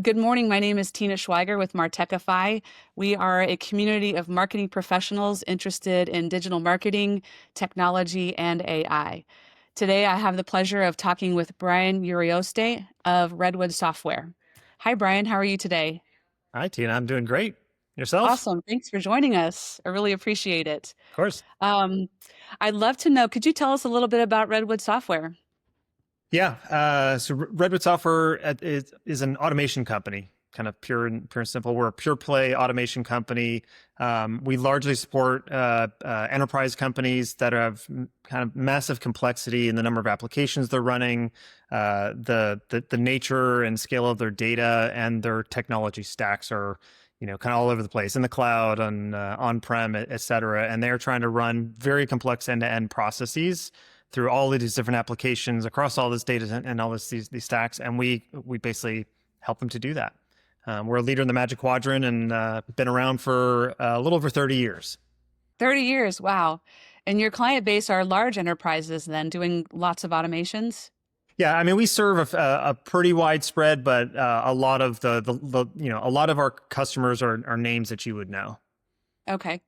Good morning. My name is Tina Schweiger with Martechify. We are a community of marketing professionals interested in digital marketing, technology, and AI. Today, I have the pleasure of talking with Bryan Urioste of Redwood Software. Hi, Bryan. How are you today? Hi, Tina. I'm doing great. Yourself? Awesome. Thanks for joining us. I really appreciate it. Of course. Um, I'd love to know, could you tell us a little bit about Redwood Software? Yeah. So Redwood Software is an automation company, kind of pure and simple. We're a pure play automation company. We largely support enterprise companies that have kind of massive complexity in the number of applications they're running, the nature and scale of their data, and their technology stacks are kind of all over the place in the cloud, on-prem, et cetera. And they're trying to run very complex end-to-end processes through all of these different applications across all this data and all these stacks, and we basically help them to do that. We're a leader in the Magic Quadrant and been around for a little over 30 years. 30 years. Wow. And your client base are large enterprises then doing lots of automations? Yeah, I mean, we serve a pretty wide spread, but a lot of a lot of our customers are names that you would know. Okay,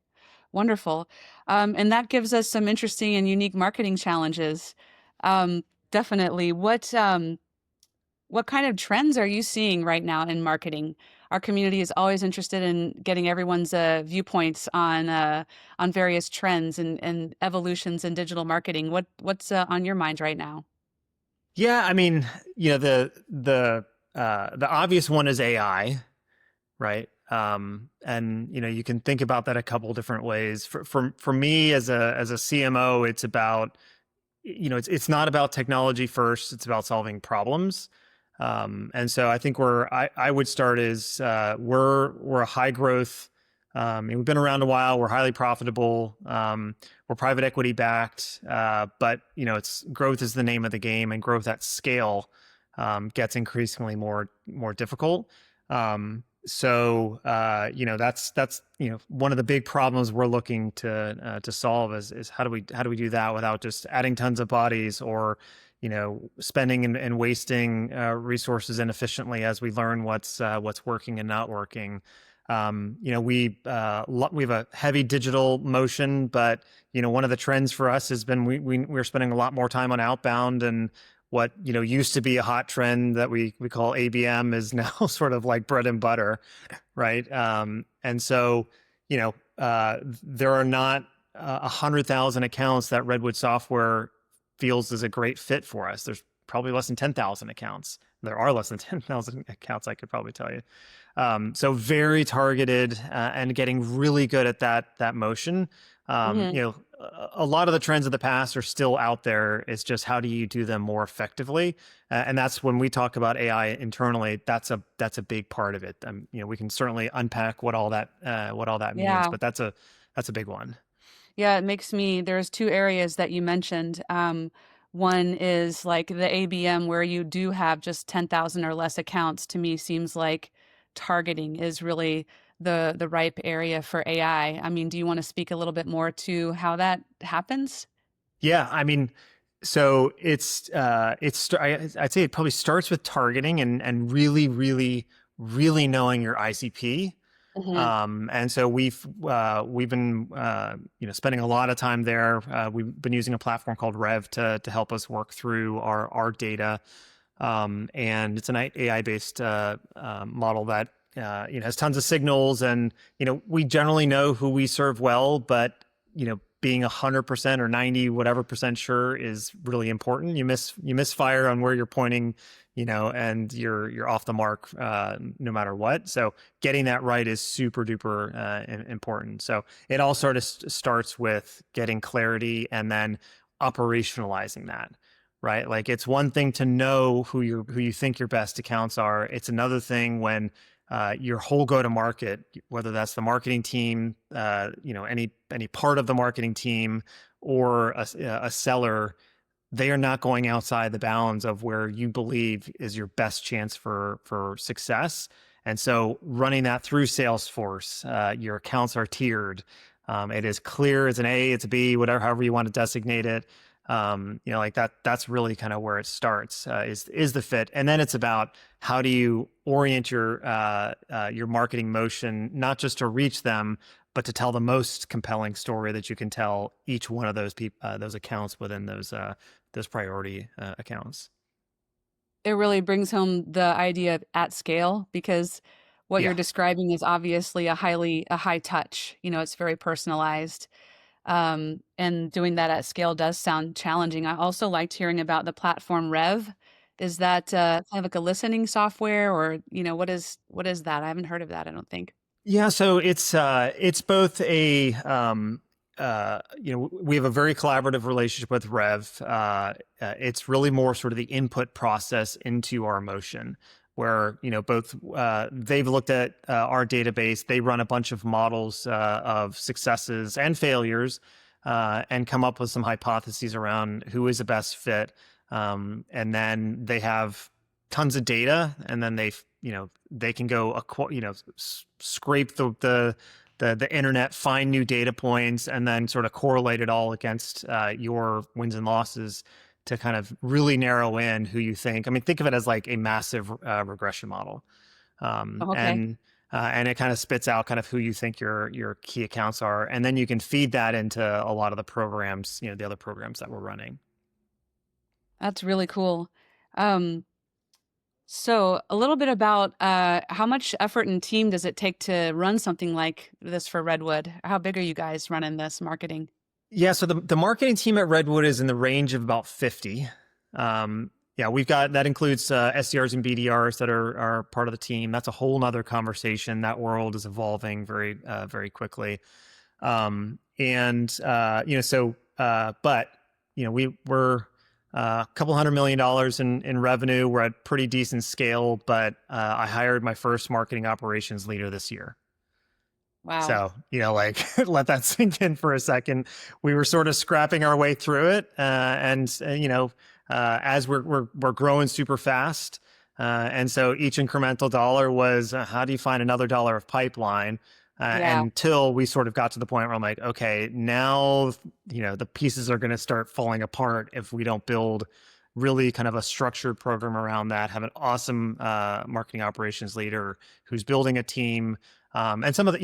wonderful. And that gives us some interesting and unique marketing challenges. Definitely. What kind of trends are you seeing right now in marketing? Our community is always interested in getting everyone's viewpoints on various trends and evolutions in digital marketing. What's on your mind right now? Yeah, I mean, the obvious one is AI, right? And you can think about that a couple different ways. For me as a CMO, it's about it's not about technology first. It's about solving problems. And so I think where I would start is we're a high growth. We've been around a while. We're highly profitable. We're private equity backed, but it's growth is the name of the game, and growth at scale gets increasingly more difficult. That's one of the big problems we're looking to solve is how do we do that without just adding tons of bodies or spending and wasting resources inefficiently as we learn what's working and not working. We have a heavy digital motion, but one of the trends for us has been we're spending a lot more time on outbound, and what used to be a hot trend that we call ABM is now sort of like bread and butter, right? And so there are not 100,000 accounts that Redwood Software feels is a great fit for us. There's probably less than 10,000 accounts. There are less than 10,000 accounts, I could probably tell you. So very targeted and getting really good at that motion. Hmm. A lot of the trends of the past are still out there. It's just how do you do them more effectively? And that's when we talk about AI internally. That's a big part of it. We can certainly unpack what all that means, Yeah. but that's a big one. Yeah, there's two areas that you mentioned. One is like the ABM where you do have just 10,000 or less accounts. To me, seems like targeting is really the ripe area for AI. I mean, do you want to speak a little bit more to how that happens? Yeah, I mean, so I'd say it probably starts with targeting and really knowing your ICP. Hmm. And so we've been spending a lot of time there. We've been using a platform called Rev to help us work through our data. And it's an AI based model that has tons of signals, and we generally know who we serve well, but being 100% or 90 whatever percent sure is really important. You misfire on where you're pointing, and you're off the mark no matter what. So getting that right is super duper important. So it all sort of starts with getting clarity and then operationalizing that. Right. Like it's one thing to know who you think your best accounts are. It's another thing when your whole go-to-market, whether that's the marketing team, any part of the marketing team, or a seller, they are not going outside the bounds of where you believe is your best chance for success. And so running that through Salesforce, your accounts are tiered. It is clear it's an A, it's a B, whatever, however you want to designate it. Like that's really kind of where it starts, is the fit. And then it's about how do you orient your marketing motion, not just to reach them, but to tell the most compelling story that you can tell each one of those accounts within those priority accounts. It really brings home the idea of at scale because what you're Yeah. describing is obviously a high touch. You know, it's very personalized. And doing that at scale does sound challenging. I also liked hearing about the platform Rev. Is that kind of like a listening software, or what is that? I haven't heard of that, I don't think. Yeah, so it's both we have a very collaborative relationship with Rev. It's really more sort of the input process into our motion, where both they've looked at our database, they run a bunch of models of successes and failures, and come up with some hypotheses around who is the best fit, and then they have tons of data, and then they can go scrape the internet, find new data points, and then sort of correlate it all against your wins and losses to kind of really narrow in who you think. I mean, think of it as like a massive regression model, Oh, okay. and it kind of spits out kind of who you think your key accounts are, and then you can feed that into a lot of the programs, the other programs that we're running. That's really cool. Um, so a little bit about how much effort and team does it take to run something like this for Redwood? How big are you guys running this marketing? Yeah, so the marketing team at Redwood is in the range of about 50. Yeah, we've got that includes SDRs and BDRs that are part of the team. That's a whole nother conversation. That world is evolving very quickly. And but we're a couple $100 million in revenue. We're at pretty decent scale, but I hired my first marketing operations leader this year. Wow. So, like let that sink in for a second. We were sort of scrapping our way through it. As we're growing super fast. And so each incremental dollar was how do you find another dollar of pipeline? Yeah. Until we sort of got to the point where I'm like, okay, now, the pieces are going to start falling apart if we don't build really kind of a structured program around that, have an awesome marketing operations leader who's building a team, and some of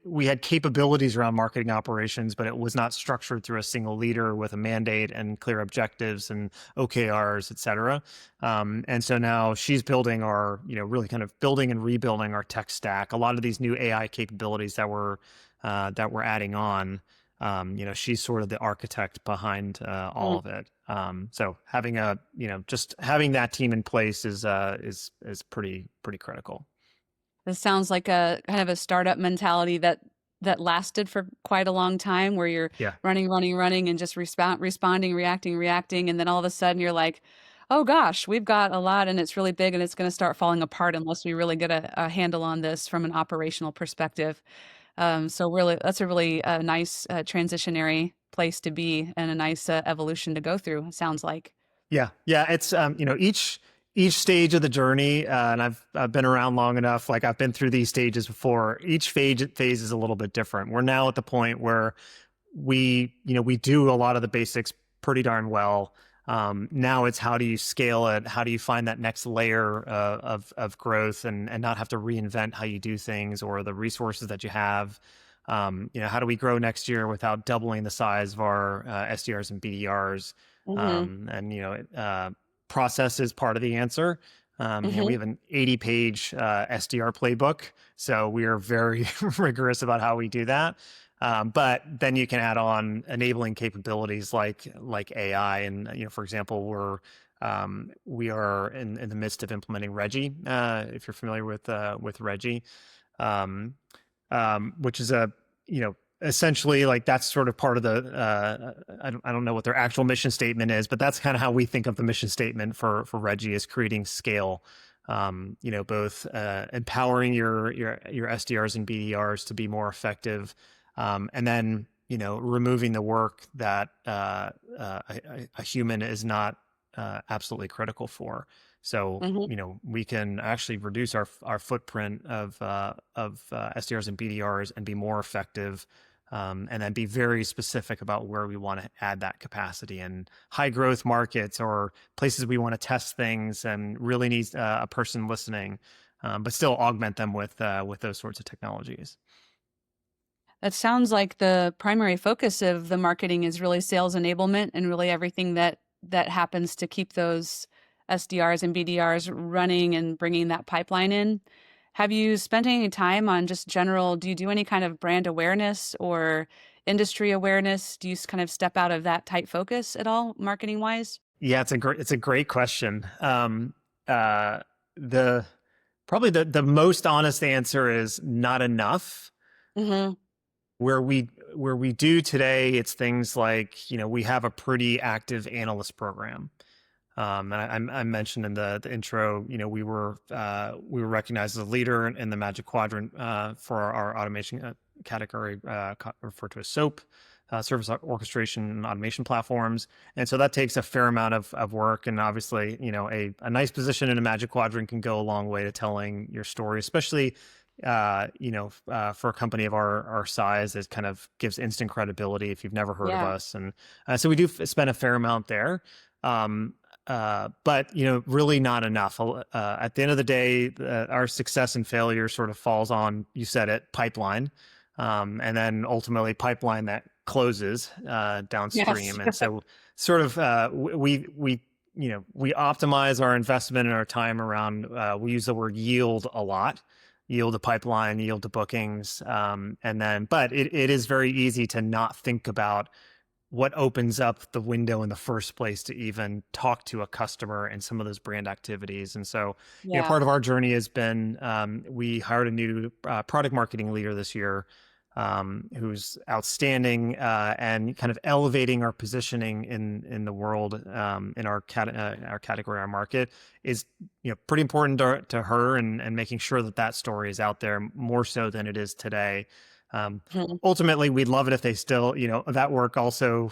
we had capabilities around marketing operations, but it was not structured through a single leader with a mandate and clear objectives and OKRs, et cetera. And so now she's building really kind of building and rebuilding our tech stack. A lot of these new AI capabilities that we're adding on. She's sort of the architect behind all Mm. of it. So having just having that team in place is pretty critical. This sounds like a kind of a startup mentality that lasted for quite a long time where you're Yeah. running, and just responding, reacting, and then all of a sudden you're like, "Oh gosh, we've got a lot and it's really big and it's going to start falling apart unless we really get a handle on this from an operational perspective." So really, that's a really nice transitionary place to be and a nice evolution to go through, it sounds like. Yeah, yeah. It's each stage of the journey, and I've been around long enough. Like I've been through these stages before. Each phase is a little bit different. We're now at the point where we do a lot of the basics pretty darn well. Now it's how do you scale it? How do you find that next layer of growth and not have to reinvent how you do things or the resources that you have? How do we grow next year without doubling the size of our SDRs and BDRs? Hmm. Process is part of the answer. We Hmm. have an 80-page SDR playbook, so we are very rigorous about how we do that. But then you can add on enabling capabilities like AI, and for example, we are in the midst of implementing Reggie. If you're familiar with Reggie, um, which is essentially like that's sort of part of the I don't know what their actual mission statement is, but that's kind of how we think of the mission statement for Reggie is creating scale. Both empowering your SDRs and BDRs to be more effective, and then removing the work that a human is not absolutely critical for. So Hmm. we can actually reduce our footprint of SDRs and BDRs and be more effective and then be very specific about where we want to add that capacity in high growth markets or places we want to test things and really needs a person listening, but still augment them with those sorts of technologies. That sounds like the primary focus of the marketing is really sales enablement and really everything that happens to keep those SDRs and BDRs running and bringing that pipeline in. Have you spent any time on just general, do you do any kind of brand awareness or industry awareness? Do you kind of step out of that tight focus at all, marketing wise? Yeah, it's a great question. The probably the most honest answer is not enough. Hmm. Where we do today, it's things like, we have a pretty active analyst program. And I mentioned in the intro, we were recognized as a leader in the Magic Quadrant for our automation category, referred to as SOAP, service orchestration and automation platforms. And so that takes a fair amount of work. And obviously, a nice position in a Magic Quadrant can go a long way to telling your story, especially for a company of our size. It kind of gives instant credibility if you've never heard of Yeah. us. And so we do spend a fair amount there. Um, but really not enough. At the end of the day, our success and failure sort of falls on, you said it, pipeline, and then ultimately pipeline that closes Yes. downstream. And so, sort of, we optimize our investment and our time around. We use the word yield a lot. Yield to pipeline, yield to bookings, and then, but it is very easy to not think about what opens up the window in the first place to even talk to a customer and some of those brand activities. And so, Yeah. part of our journey has been, we hired a new product marketing leader this year, who's outstanding, and kind of elevating our positioning in the world, in our category, our market is pretty important to her, and making sure that story is out there more so than it is today. Mhm. Ultimately, we'd love it if they still, that work also,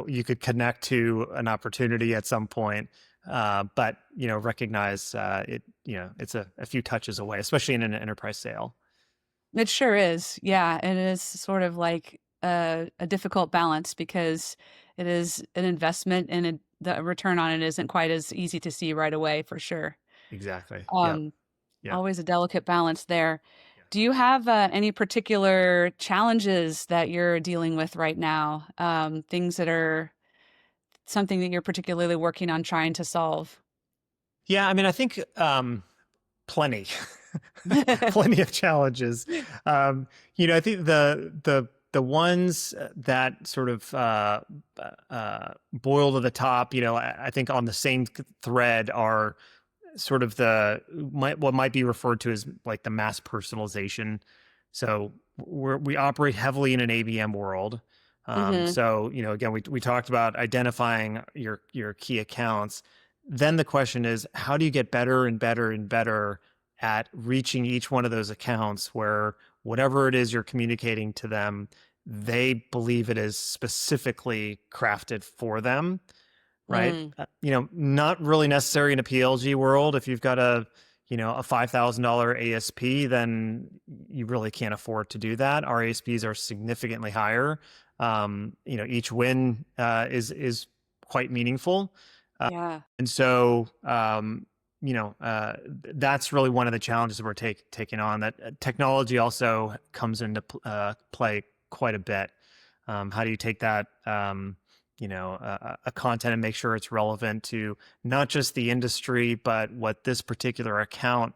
you could connect to an opportunity at some point. But, recognize it's a few touches away, especially in an enterprise sale. It sure is. Yeah, it is sort of like a difficult balance because it is an investment and the return on it isn't quite as easy to see right away for sure. Exactly. Yep. Um, Yep. Always a delicate balance there. Yeah. Do you have any particular challenges that you're dealing with right now? Things that are something that you're particularly working on trying to solve? Yeah. I mean, I think, plenty, plenty of challenges. I think the ones that sort of boil to the top, I think on the same thread are sort of what might be referred to as like the mass personalization. So we operate heavily in an ABM world. Hmm. So again, we talked about identifying your key accounts. Then the question is, how do you get better and better and better at reaching each one of those accounts where whatever it is you're communicating to them, they believe it is specifically crafted for them, right? Mm, Not really necessary in a PLG world. If you've got a $5,000 ASP, then you really can't afford to do that. Our ASPs are significantly higher. Each win is quite meaningful. yeah. And so, that's really one of the challenges that we're taking on. That technology also comes into play quite a bit. How do you take that, a content and make sure it's relevant to not just the industry, but what this particular account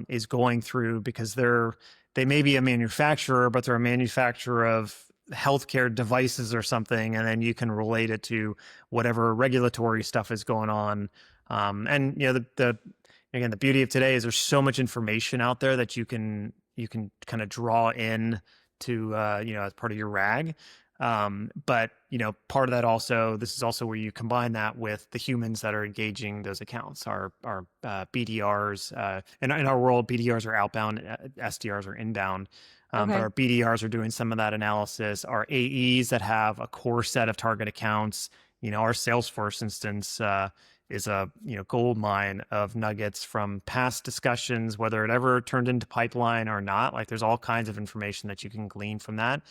is going through? Because they may be a manufacturer, but they're a manufacturer of healthcare devices or something, and then you can relate it to whatever regulatory stuff is going on. And the again, the beauty of today is there's so much information out there that you can kind of draw in to as part of your RAG. But part of that also, this is also where you combine that with the humans that are engaging those accounts, our BDRs. In our world, BDRs are outbound, SDRs are inbound. But Okay. our BDRs are doing some of that analysis. Our AEs that have a core set of target accounts. Our Salesforce instance is a gold mine of nuggets from past discussions, whether it ever turned into pipeline or not. Like there's all kinds of information that you can glean from that.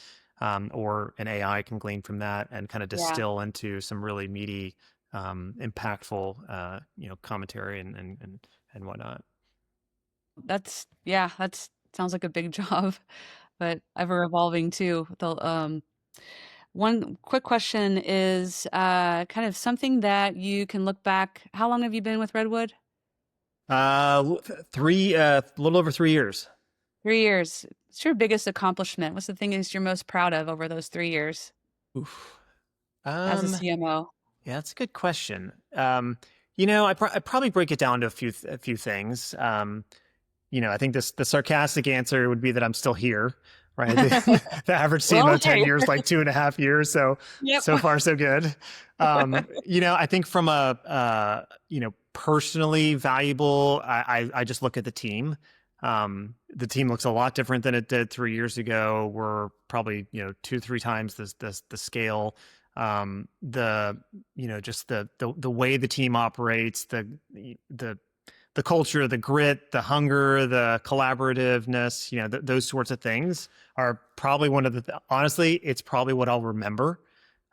or an AI can glean from that and kind of Yeah. distill into some really meaty, impactful, commentary and whatnot. That's sounds like a big job, but ever evolving too. One quick question is kind of something that you can look back. How long have you been with Redwood? A little over 3 years. 3 years. What's your biggest accomplishment? What's the thing is you're most proud of over those 3 years Oof. as a Um, CMO? yeah, that's a good question. I probably break it down to a few things. I think the sarcastic answer would be that I'm still here, right? The average Well, CMO hey. tenure is like 2.5 years, so Yep. so far so good. I think from a personally valuable, I just look at the team. The team looks a lot different than it did 3 years ago. We're probably 2 3 times the scale. The just the way the team operates, the the culture, the grit, the hunger, the collaborativeness, those sorts of things are probably honestly, it's probably what I'll remember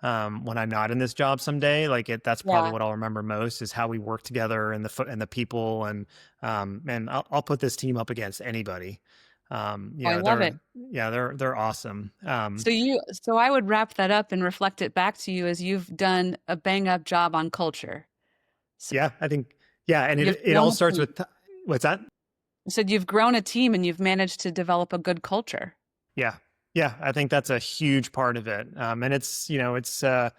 when I'm not in this job someday. That's probably Yeah. what I'll remember most is how we work together and the people. And I'll put this team up against anybody. Oh, I love it. They're awesome. So I would wrap that up and reflect it back to you as you've done a bang up job on culture. So Yeah, I think, yeah. And you've it grown all a starts team. with, what's that? I said you've grown a team and you've managed to develop a good culture. Yeah. Yeah. I think that's a huge part of it. And it's the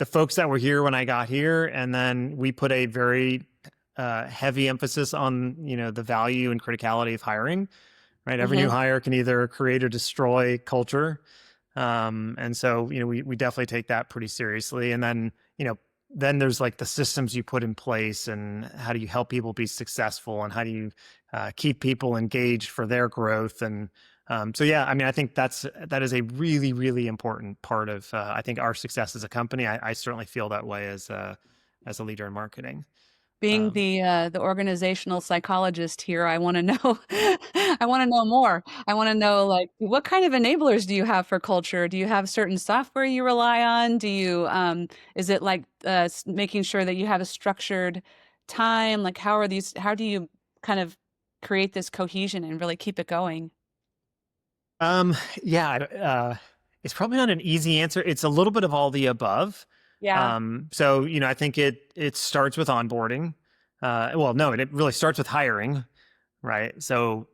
folks that were here when I got here. And then we put a very, heavy emphasis on, the value and criticality of hiring, right? Every new Hmm. hire can either create or destroy culture. And so, we definitely take that pretty seriously. And then, then there's like the systems you put in place and how do you help people be successful and how do you keep people engaged for their growth. And so, yeah, I mean, I think that is a really, really important part of, I think, our success as a company. I certainly feel that way as a leader in marketing. Being Um, the organizational psychologist here, I want to know I want to know more. I want to know like what kind of enablers do you have for culture? Do you have certain software you rely on? Do you is it like making sure that you have a structured time? Like how do you kind of create this cohesion and really keep it going? um, yeah, it's probably not an easy answer. It's a little bit of all the above. Yeah. So, I think it starts with onboarding. Well, no, it really starts with hiring, right? So,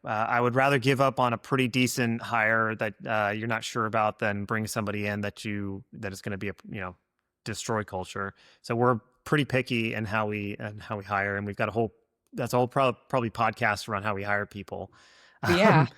I would rather give up on a pretty decent hire that you're not sure about than bring somebody in that is going to be destroy culture. So we're pretty picky in how we hire, and we've got that's a whole probably podcast around how we hire people. Yeah.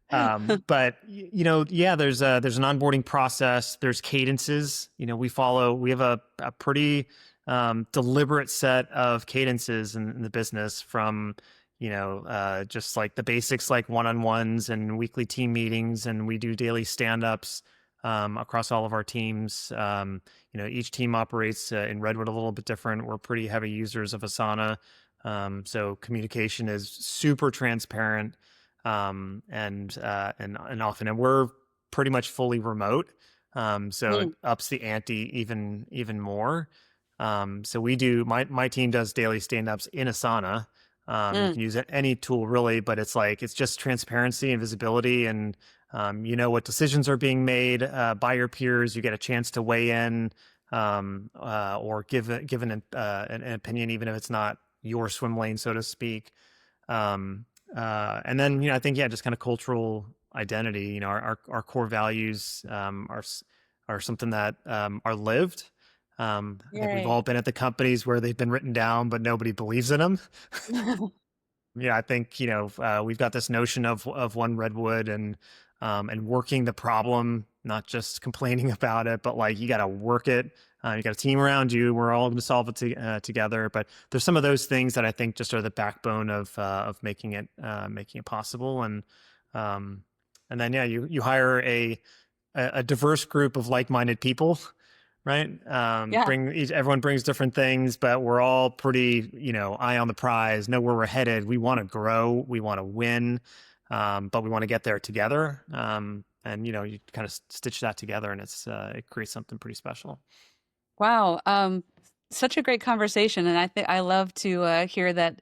Um, but yeah, there's an onboarding process. There's cadences. We have a pretty deliberate set of cadences in the business from just like the basics, like one-on-ones and weekly team meetings, and we do daily stand-ups across all of our teams. Each team operates in Redwood a little bit different. We're pretty heavy users of Asana, so communication is super transparent, and often, and we're pretty much fully remote. So it Mm, ups the ante even more. So my team does daily stand-ups in Asana. You mm, can use any tool really, but it's just transparency and visibility, and what decisions are being made by your peers. You get a chance to weigh in, or give an opinion, even if it's not your swim lane, so to speak. And then I think, yeah, just kind of cultural identity. Our core values are something that are lived. I think we've right. all been at the companies where they've been written down, but nobody believes in them. Yeah, I think we've got this notion of one Redwood, and working the problem, not just complaining about it, but like you got to work it. You got a team around you. We're all going to solve it together. But there's some of those things that I think just are the backbone of making it possible. Um, and then, yeah, you hire a diverse group of like-minded people, right? Yeah. Everyone brings different things, but we're all pretty, eye on the prize, know where we're headed. We want to grow, we want to win, but we want to get there together. and you kind of stitch that together, and it creates something pretty special. Wow. Such a great conversation. And I think I love to hear that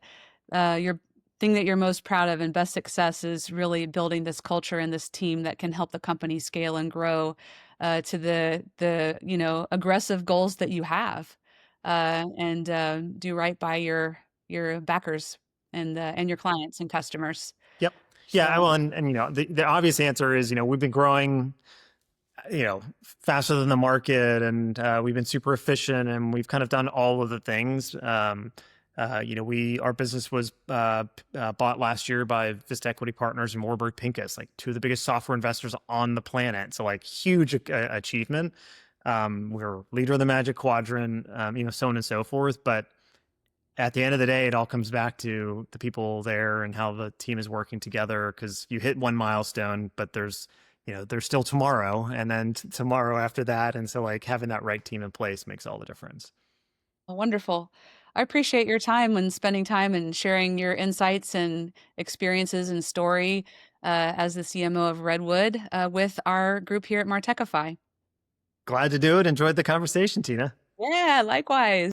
your thing that you're most proud of and best success is really building this culture and this team that can help the company scale and grow to the aggressive goals that you have, and do right by your backers and your clients and customers. Yep. Yeah. Well, So and the obvious answer is we've been growing faster than the market, and we've been super efficient, and we've kind of done all of the things. Our business was bought last year by Vista Equity Partners and Warburg Pincus, like two of the biggest software investors on the planet. So like huge achievement. We're leader of the Magic Quadrant, so on and so forth. But at the end of the day, it all comes back to the people there and how the team is working together. Because you hit one milestone, but there's still tomorrow, and then tomorrow after that, and so like having that right team in place makes all the difference. wonderful. I appreciate your time and spending time and sharing your insights and experiences and story as the CMO of Redwood with our group here at Martechify. Glad to do it. Enjoyed the conversation, Tina. Yeah, likewise.